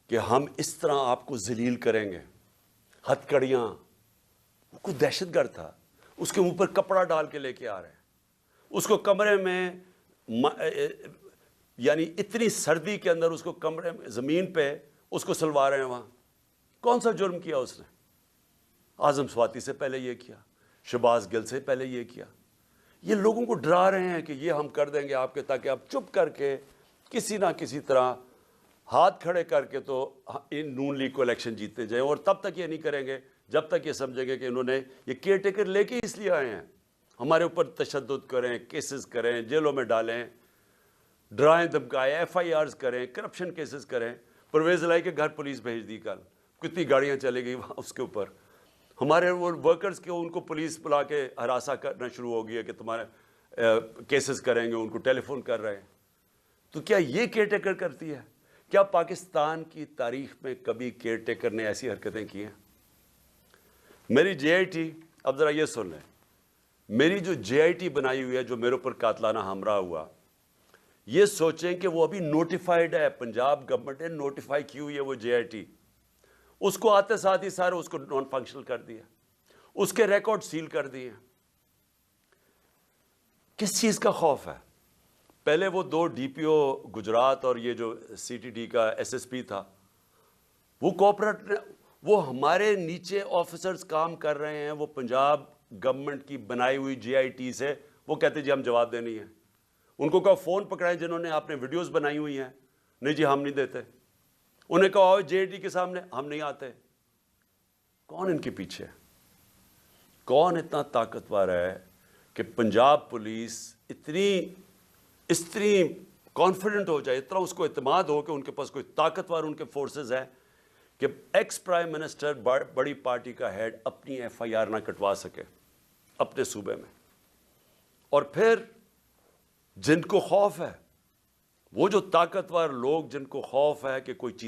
کہ ہم اس طرح آپ کو ذلیل کریں گے. ہتھکڑیاں، کوئی دہشت گرد تھا، اس کے منہ پر کپڑا ڈال کے لے کے آ رہے ہیں، اس کو کمرے میں یعنی اتنی سردی کے اندر اس کو کمرے میں زمین پہ اس کو سلوا رہے ہیں. وہاں کون سا جرم کیا اس نے؟ اعظم سواتی سے پہلے یہ کیا، شہباز گل سے پہلے یہ کیا. یہ لوگوں کو ڈرا رہے ہیں کہ یہ ہم کر دیں گے آپ کے، تاکہ آپ چپ کر کے کسی نہ کسی طرح ہاتھ کھڑے کر کے تو ان نون لیگ کو الیکشن جیتنے جائیں. اور تب تک یہ نہیں کریں گے جب تک یہ سمجھیں گے کہ انہوں نے یہ کیئر ٹیکر لے کے اس لیے آئے ہیں ہمارے اوپر تشدد کریں، کیسز کریں، جیلوں میں ڈالیں، ڈرائیں دھمکائیں، ایف آئی آرز کریں، کرپشن کیسز کریں. پرویز الہی کے گھر پولیس بھیج دی کل، کتنی گاڑیاں چلے گئی وہاں اس کے اوپر. ہمارے وہ ورکرز کے ان کو پولیس بلا کے ہراساں کرنا شروع ہو گئی ہے کہ تمہارے کیسز کریں گے، ان کو ٹیلی فون کر رہے ہیں. تو کیا یہ کیئر ٹیکر کرتی ہے؟ کیا پاکستان کی تاریخ میں کبھی کیئر ٹیکر نے ایسی حرکتیں کی ہیں؟ میری جے آئی ٹی، اب ذرا یہ سن لیں، میری جو جے آئی ٹی بنائی ہوئی ہے، جو میرے اوپر قاتلانہ حملہ ہوا، یہ سوچیں کہ وہ ابھی نوٹیفائڈ ہے، پنجاب گورنمنٹ نے نوٹیفائی کی ہوئی ہے وہ جے آئی ٹی. اس کو آتے ساتھ ہی سارے اس کو نان فنکشنل کر دیا، اس کے ریکارڈ سیل کر دیے. کس چیز کا خوف ہے؟ پہلے وہ 2 ڈی پی او گجرات اور یہ جو سی ٹی ڈی کا ایس ایس پی تھا، وہ کوپریٹ، وہ ہمارے نیچے آفیسرز کام کر رہے ہیں، وہ پنجاب گورنمنٹ کی بنائی ہوئی جے آئی ٹی سے وہ کہتے جی ہم جواب دینی ہے. ان کو کہا فون پکڑائیں جنہوں نے آپ نے ویڈیوز بنائی ہوئی ہیں، نہیں جی ہم نہیں دیتے. انہیں کہا آؤ جے آئی ٹی کے سامنے، ہم نہیں آتے. کون ان کے پیچھے؟ کون اتنا طاقتور ہے کہ پنجاب پولیس اتنی کانفیڈنٹ ہو جائے، اتنا اس کو اعتماد ہو کہ ان کے پاس کوئی طاقتور ان کے فورسز ہیں کہ ایکس پرائم منسٹر بڑی پارٹی کا ہیڈ اپنی ایف آئی آر نہ کٹوا سکے اپنے صوبے میں. اور پھر جن کو خوف ہے، وہ جو طاقتور لوگ جن کو خوف ہے کہ کوئی چیز